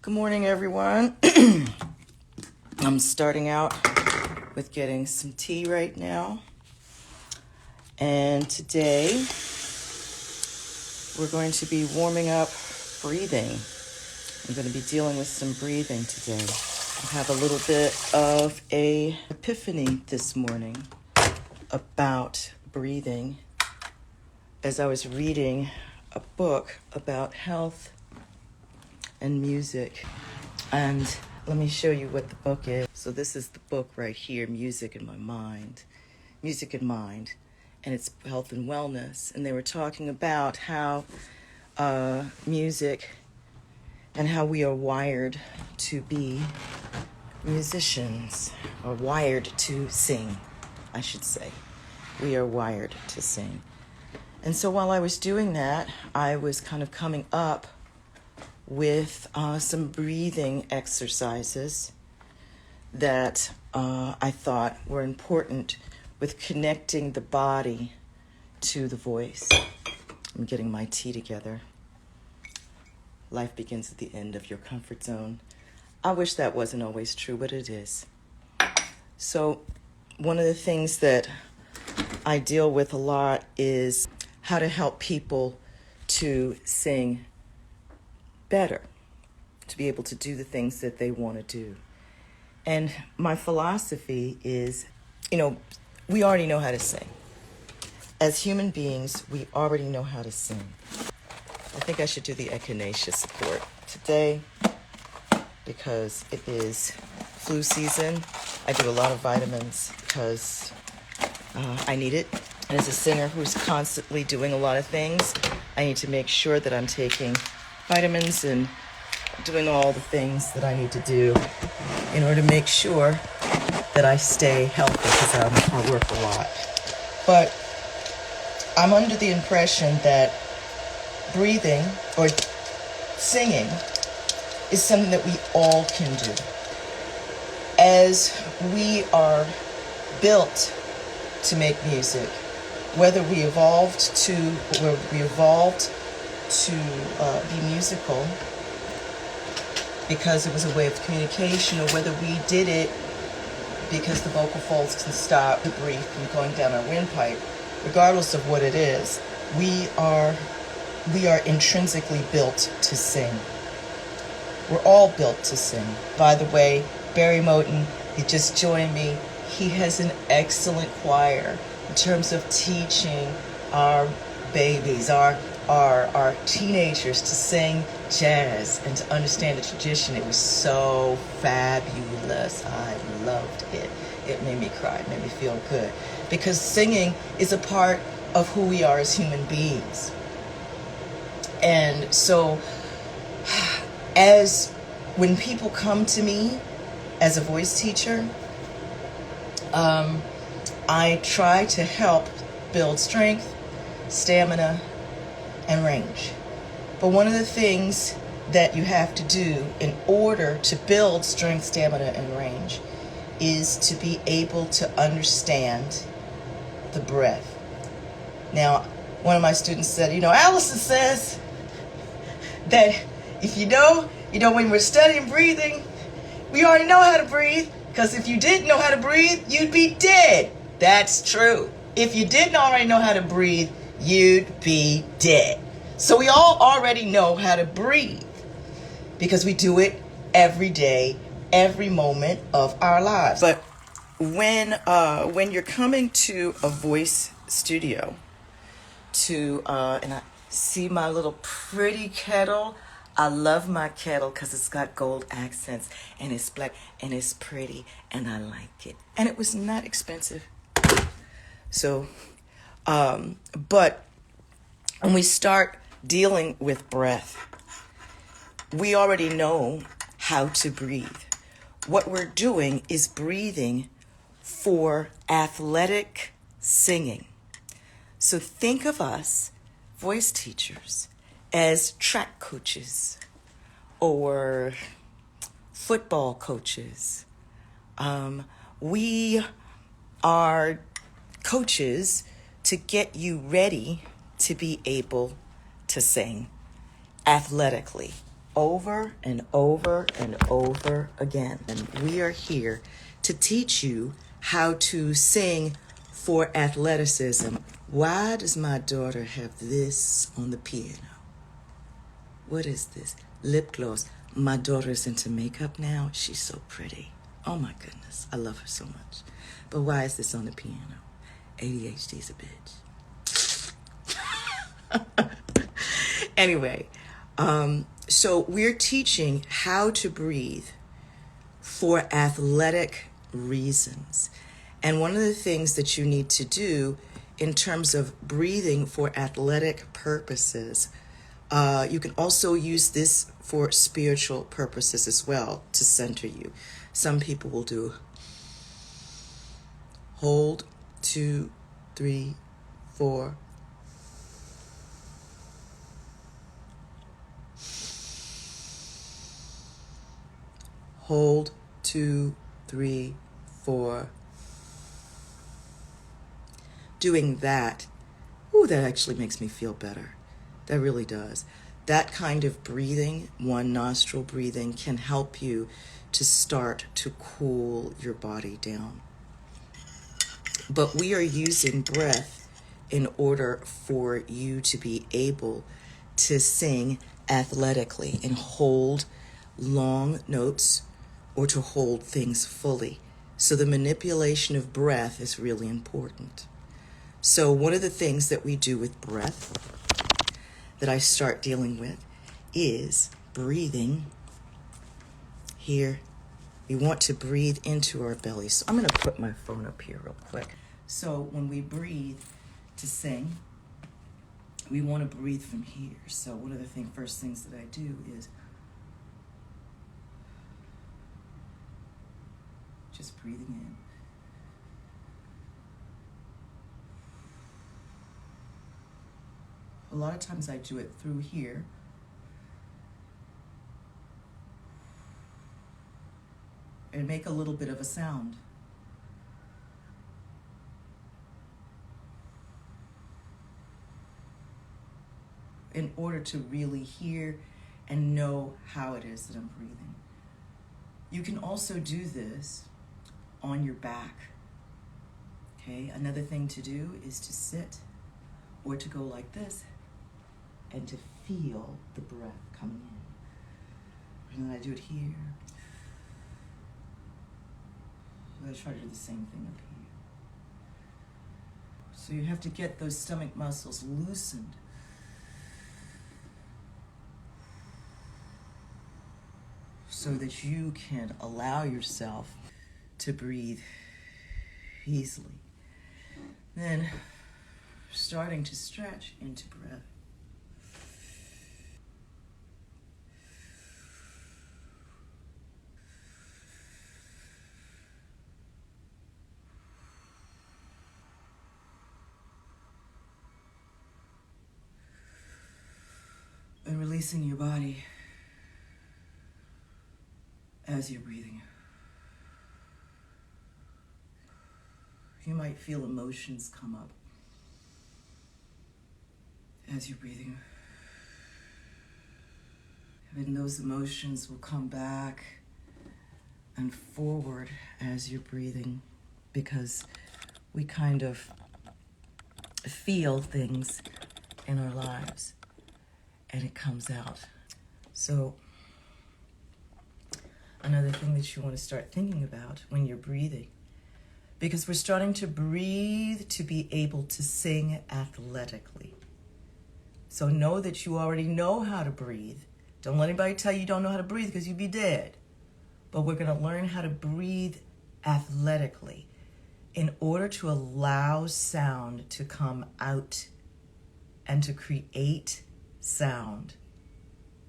Good morning, everyone. I'm starting out with getting some tea right now. And today, we're going to be warming up breathing. I'm going to be dealing with some breathing today. I have a little bit of an epiphany this morning about breathing as I was reading a book about health and music. And let me show you what the book is. So this is the book right here, Music and Mind. And it's health and wellness. And they were talking about how music and how we are wired to be musicians, or wired to sing, I should say. We are wired to sing. And so while I was doing that, I was kind of coming up with some breathing exercises that I thought were important with connecting the body to the voice. I'm getting my tea together. Life begins at the end of your comfort zone. I wish that wasn't always true, but it is. So one of the things that I deal with a lot is how to help people to sing better, to be able to do the things that they want to do. And my philosophy is, we already know how to sing. As human beings, we already know how to sing. I think I should do the Echinacea support today because it is flu season. I do a lot of vitamins because I need it. And as a singer who's constantly doing a lot of things, I need to make sure that I'm taking vitamins and doing all the things that I need to do in order to make sure that I stay healthy because I work a lot. But I'm under the impression that breathing or singing is something that we all can do. As we are built to make music, whether we evolved to be musical because it was a way of communication, or whether we did it because the vocal folds can stop the breath from going down our windpipe. Regardless of what it is, we are intrinsically built to sing. We're all built to sing. By the way, Barry Moten, he just joined me. He has an excellent choir in terms of teaching our babies, our teenagers to sing jazz and to understand the tradition. It was so fabulous. I loved it. It made me cry. It made me feel good. Because singing is a part of who we are as human beings. And so when people come to me as a voice teacher, I try to help build strength, stamina, and range. But one of the things that you have to do in order to build strength, stamina, and range is to be able to understand the breath. Now, one of my students said, Allison says that if when we're studying breathing, we already know how to breathe, because if you didn't know how to breathe, you'd be dead. That's true. If you didn't already know how to breathe, you'd be dead. So we all already know how to breathe because we do it every day, every moment of our lives. But when you're coming to a voice studio and I see my little pretty kettle. I love my kettle because it's got gold accents and it's black and it's pretty and I like it. And it was not expensive. So, but when we start dealing with breath, we already know how to breathe. What we're doing is breathing for athletic singing. So think of us, voice teachers, as track coaches or football coaches. We are coaches to get you ready to be able to sing athletically. over and over and over again. And we are here to teach you how to sing for athleticism. Why does my daughter have this on the piano? What is this? Lip gloss. My daughter's into makeup now. She's so pretty. Oh my goodness. I love her so much. But why is this on the piano? ADHD's a bitch. Anyway, so we're teaching how to breathe for athletic reasons. And one of the things that you need to do in terms of breathing for athletic purposes, you can also use this for spiritual purposes as well to center you. Some people will do hold, 2, 3, 4. Hold, 2, 3, 4. Doing that, that actually makes me feel better. That really does. That kind of breathing, one nostril breathing, can help you to start to cool your body down. But we are using breath in order for you to be able to sing athletically and hold long notes or to hold things fully. So the manipulation of breath is really important. So one of the things that we do with breath that I start dealing with is breathing here. We want to breathe into our belly. So I'm going to put my phone up here real quick. So when we breathe to sing, we want to breathe from here. So one of the first things that I do is just breathing in. A lot of times I do it through here. And make a little bit of a sound. In order to really hear and know how it is that I'm breathing. You can also do this on your back. Okay, another thing to do is to sit or to go like this and to feel the breath coming in. And then I do it here. I try to do the same thing up here. So you have to get those stomach muscles loosened. So that you can allow yourself to breathe easily. Then starting to stretch into breath. And releasing your body as you're breathing. You might feel emotions come up as you're breathing. And those emotions will come back and forward as you're breathing, because we kind of feel things in our lives and it comes out. So another thing that you want to start thinking about when you're breathing, because we're starting to breathe to be able to sing athletically. So know that you already know how to breathe. Don't let anybody tell you don't know how to breathe, because you'd be dead. But we're going to learn how to breathe athletically in order to allow sound to come out and to create sound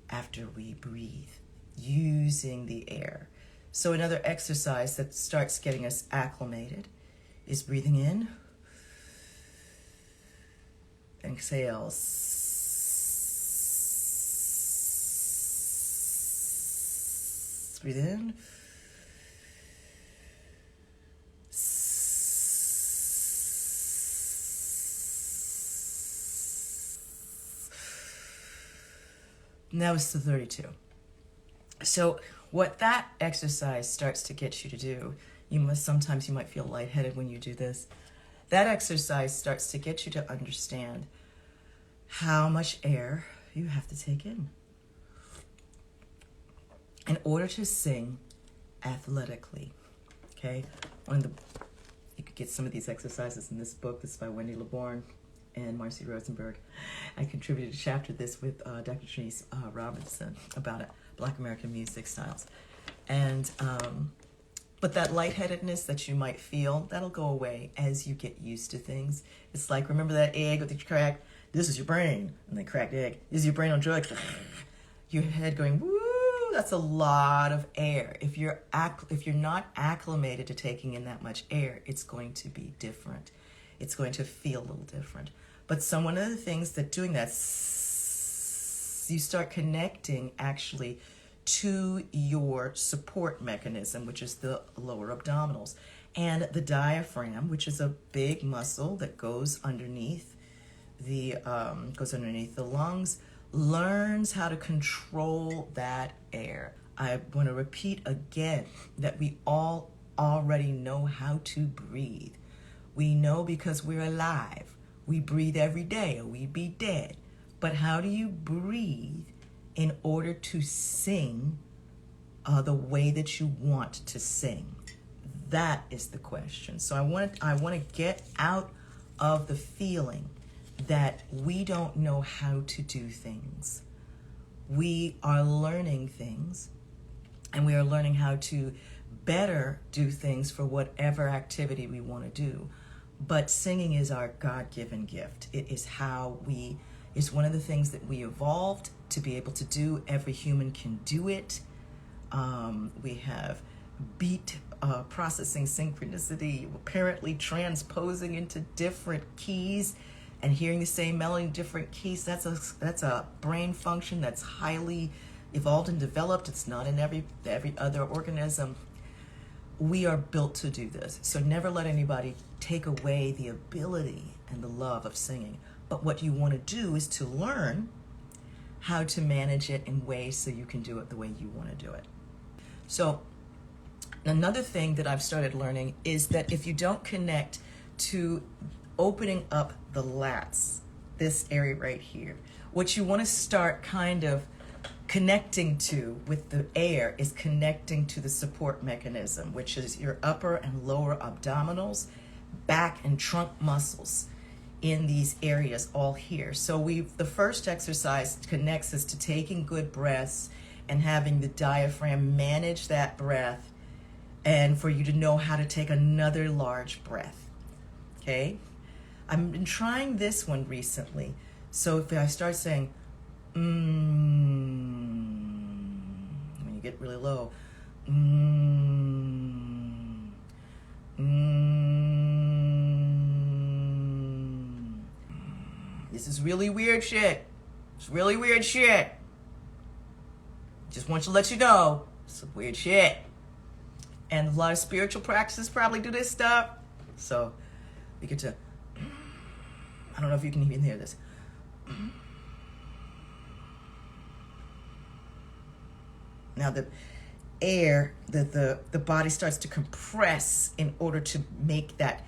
after we breathe using the air. So another exercise that starts getting us acclimated is breathing in, exhale. Breathe in. Now it's the 32. So what that exercise starts to get you to do, sometimes you might feel lightheaded when you do this. That exercise starts to get you to understand how much air you have to take in order to sing athletically. Okay? You could get some of these exercises in this book. This is by Wendy LeBourne and Marcy Rosenberg. I contributed a chapter to this with Dr. Denise Robinson about it, Black American music styles. And but that lightheadedness that you might feel, that'll go away as you get used to things. It's like, remember that egg with the crack? This is your brain. And then cracked egg. This is your brain on drugs. Your head going, woo, that's a lot of air. If you're not acclimated to taking in that much air, it's going to be different. It's going to feel a little different. But one of the things that doing that, you start connecting actually to your support mechanism, which is the lower abdominals, and the diaphragm, which is a big muscle that goes underneath the lungs, learns how to control that air. I want to repeat again that we all already know how to breathe. We know because we're alive. We breathe every day or we'd be dead. But how do you breathe in order to sing the way that you want to sing? That is the question. So I want to get out of the feeling that we don't know how to do things. We are learning things, and we are learning how to better do things for whatever activity we want to do. But singing is our God-given gift. It is it's one of the things that we evolved to be able to do. Every human can do it. We have beat processing synchronicity, apparently transposing into different keys and hearing the same melody in different keys. That's a brain function that's highly evolved and developed. It's not in every other organism. We are built to do this. So never let anybody take away the ability and the love of singing. But what you want to do is to learn how to manage it in ways so you can do it the way you want to do it. So another thing that I've started learning is that if you don't connect to opening up the lats, this area right here, what you want to start kind of connecting to with the air is connecting to the support mechanism, which is your upper and lower abdominals, back and trunk muscles in these areas all here. So the first exercise connects us to taking good breaths and having the diaphragm manage that breath, and for you to know how to take another large breath. Okay? I've been trying this one recently. So if I start saying, when you get really low, this is really weird shit. It's really weird shit. Just want to let you know, it's some weird shit. And a lot of spiritual practices probably do this stuff. So we get to, I don't know if you can even hear this. Now the air, the body starts to compress in order to make that.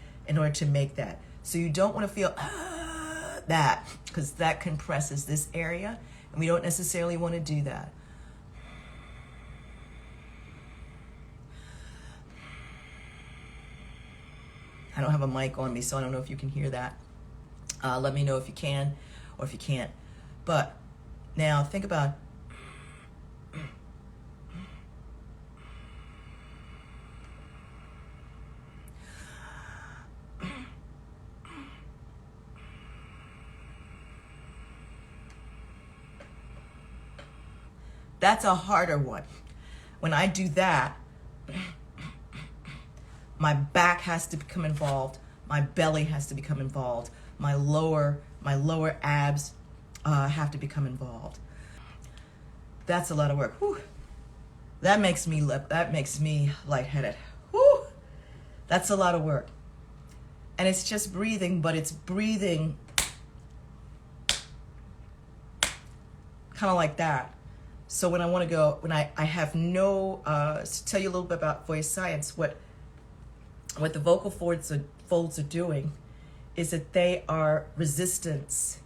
So you don't want to feel that, because that compresses this area, and we don't necessarily want to do that. I don't have a mic on me, so I don't know if you can hear that. Let me know if you can or if you can't. But now think about that's a harder one. When I do that, my back has to become involved. My belly has to become involved. My lower abs have to become involved. That's a lot of work. Whew. That makes me lightheaded. Whew. That's a lot of work. And it's just breathing, but it's breathing kind of like that. So when I want to go, when I have no, to tell you a little bit about voice science, what the vocal folds are doing is that they are resistance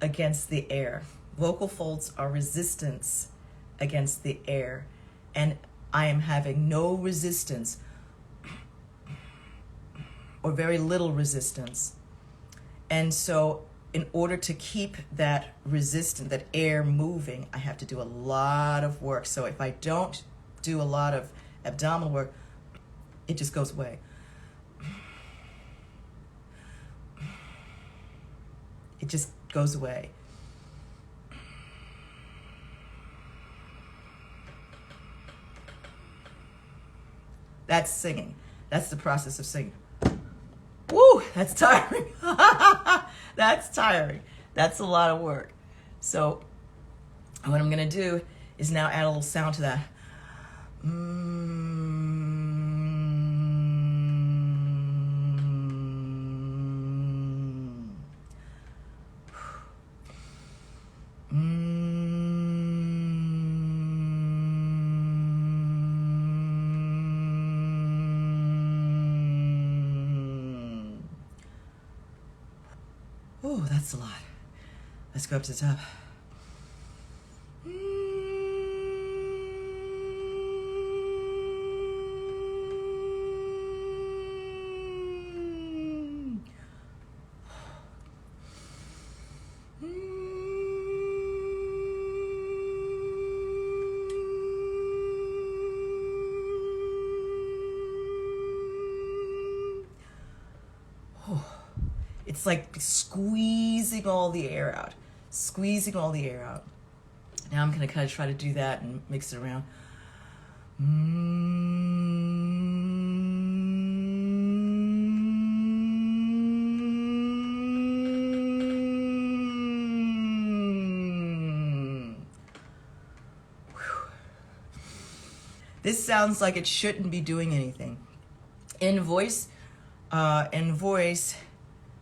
against the air. Vocal folds are resistance against the air. And I am having no resistance or very little resistance. And so in order to keep that resistance, that air moving, I have to do a lot of work. So if I don't do a lot of abdominal work, it just goes away. It just goes away. That's singing. That's the process of singing. Woo, that's tiring. That's tiring. That's a lot of work. So what I'm going to do is now add a little sound to that. Oh, that's a lot. Let's go up to the top. It's like squeezing all the air out. Squeezing all the air out. Now I'm going to kind of try to do that and mix it around. This sounds like it shouldn't be doing anything. In voice,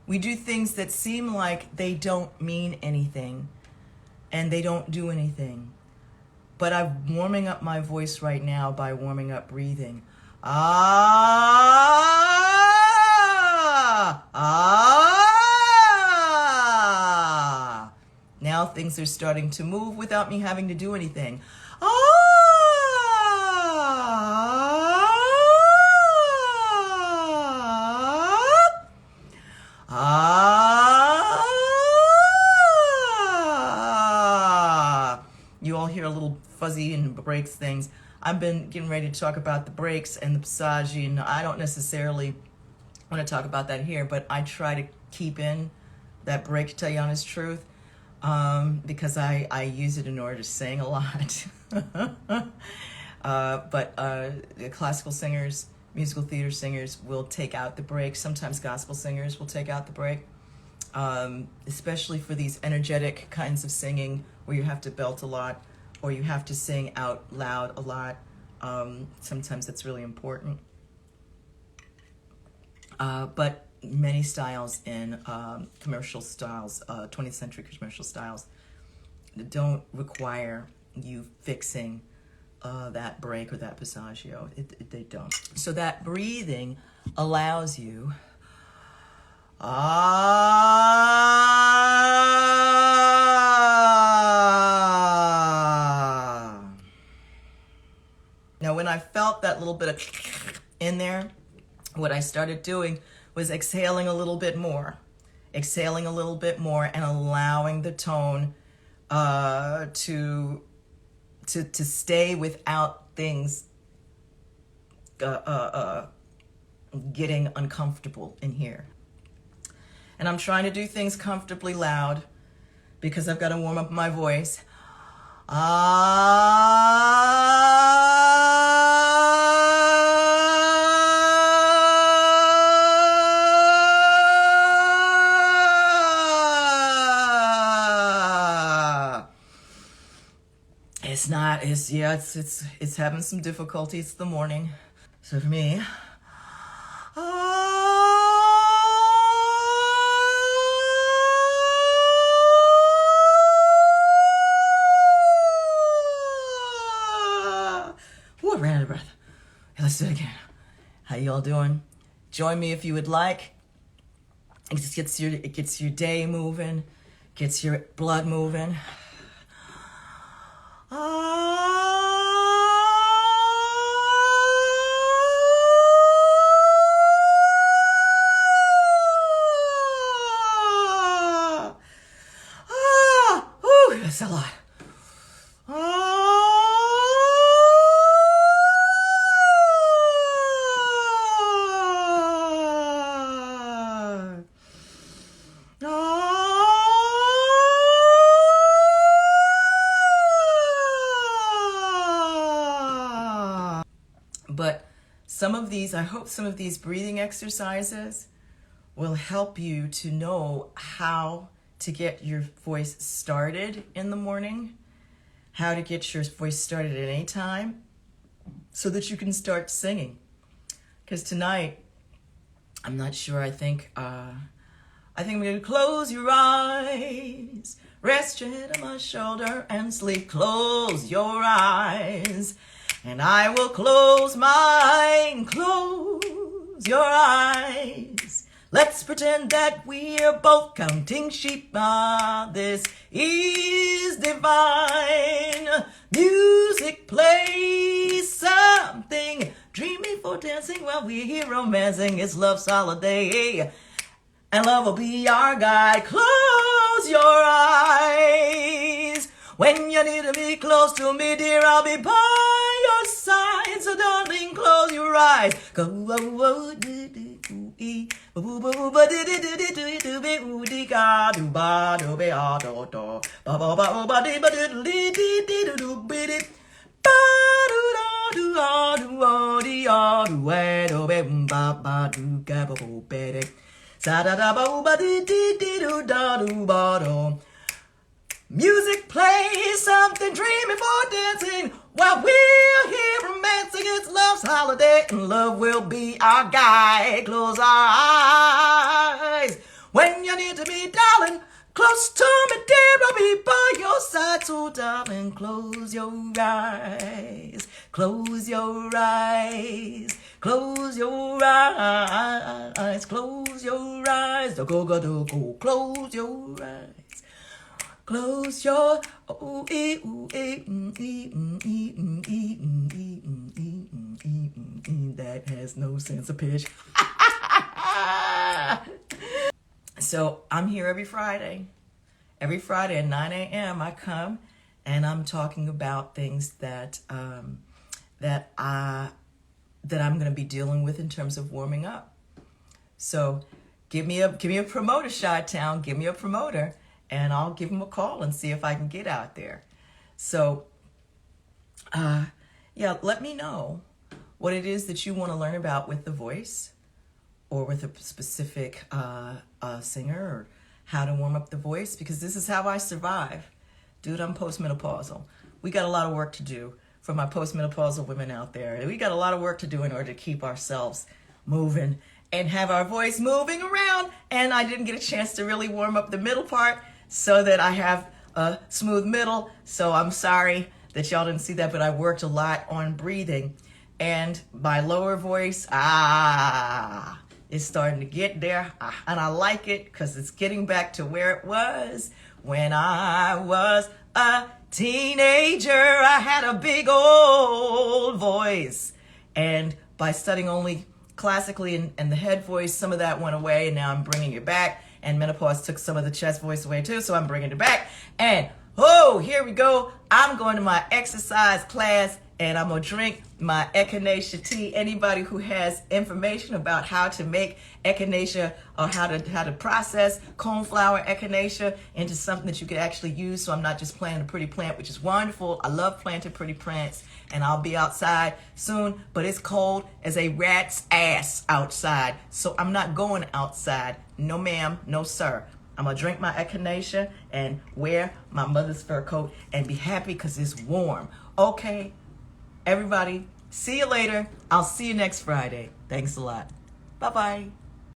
we do things that seem like they don't mean anything and they don't do anything. But I'm warming up my voice right now by warming up breathing. Ah, ah. Now things are starting to move without me having to do anything. Ah. You all hear a little fuzzy and breaks things. I've been getting ready to talk about the breaks and the passaggi, and I don't necessarily want to talk about that here, but I try to keep in that break, to tell you honest truth, because I use it in order to sing a lot. But classical singers, musical theater singers will take out the break. Sometimes gospel singers will take out the break, especially for these energetic kinds of singing where you have to belt a lot or you have to sing out loud a lot. Sometimes that's really important. But many styles in commercial styles, 20th century commercial styles, don't require you fixing that break or that passaggio. They don't. So that breathing allows you Now when I felt that little bit of in there, what I started doing was exhaling a little bit more. Exhaling a little bit more and allowing the tone to stay without things getting uncomfortable in here. And I'm trying to do things comfortably loud because I've got to warm up my voice. It's having some difficulty. It's the morning. So for me, Whew, I ran out of breath. Let's do it again. How y'all doing? Join me if you would like. It just gets your day moving, gets your blood moving. That's a lot. But I hope some of these breathing exercises will help you to know how to get your voice started in the morning, how to get your voice started at any time so that you can start singing. Because tonight, I'm not sure, I think I'm going to close your eyes, rest your head on my shoulder and sleep. Close your eyes and I will close mine. Close your eyes. Let's pretend that we're both counting sheep. This is divine. Music plays something dreamy for dancing while we're here romancing. It's love's holiday, and love will be our guide. Close your eyes. When you need to be close to me, dear, I'll be by your side. So darling, close your eyes. Go, music plays something dreamy for dancing while we're here romancing. It's love's holiday and love will be our guide. Close our eyes when you need to be, darling. Close to me, dear, I'll be by your side. So darling, close your eyes. Close your eyes. Close your eyes. Close your eyes. Go, go, go, go. Close your eyes. Close your that has no sense of pitch. So I'm here every Friday. Every Friday at 9 a.m. I come and I'm talking about things that I'm going to be dealing with in terms of warming up. So give me a promoter, Chi-Town. Give me a promoter. And I'll give them a call and see if I can get out there. So, yeah, let me know what it is that you want to learn about with the voice or with a specific singer, or how to warm up the voice, because this is how I survive. Dude, I'm postmenopausal. We got a lot of work to do for my postmenopausal women out there. We got a lot of work to do in order to keep ourselves moving and have our voice moving around. And I didn't get a chance to really warm up the middle part, so that I have a smooth middle. So I'm sorry that y'all didn't see that, but I worked a lot on breathing. And my lower voice, is starting to get there. And I like it because it's getting back to where it was when I was a teenager. I had a big old voice. And by studying only classically and the head voice, some of that went away, and now I'm bringing it back. And menopause took some of the chest voice away too, so I'm bringing it back. And, here we go. I'm going to my exercise class, and I'm going to drink my Echinacea tea. Anybody who has information about how to make Echinacea, or how to process coneflower Echinacea into something that you could actually use, so I'm not just planting a pretty plant, which is wonderful. I love planting pretty plants, and I'll be outside soon, but it's cold as a rat's ass outside, so I'm not going outside. No ma'am, no sir. I'm gonna drink my Echinacea and wear my mother's fur coat and be happy because it's warm. Okay, everybody, see you later. I'll see you next Friday. Thanks a lot. Bye-bye.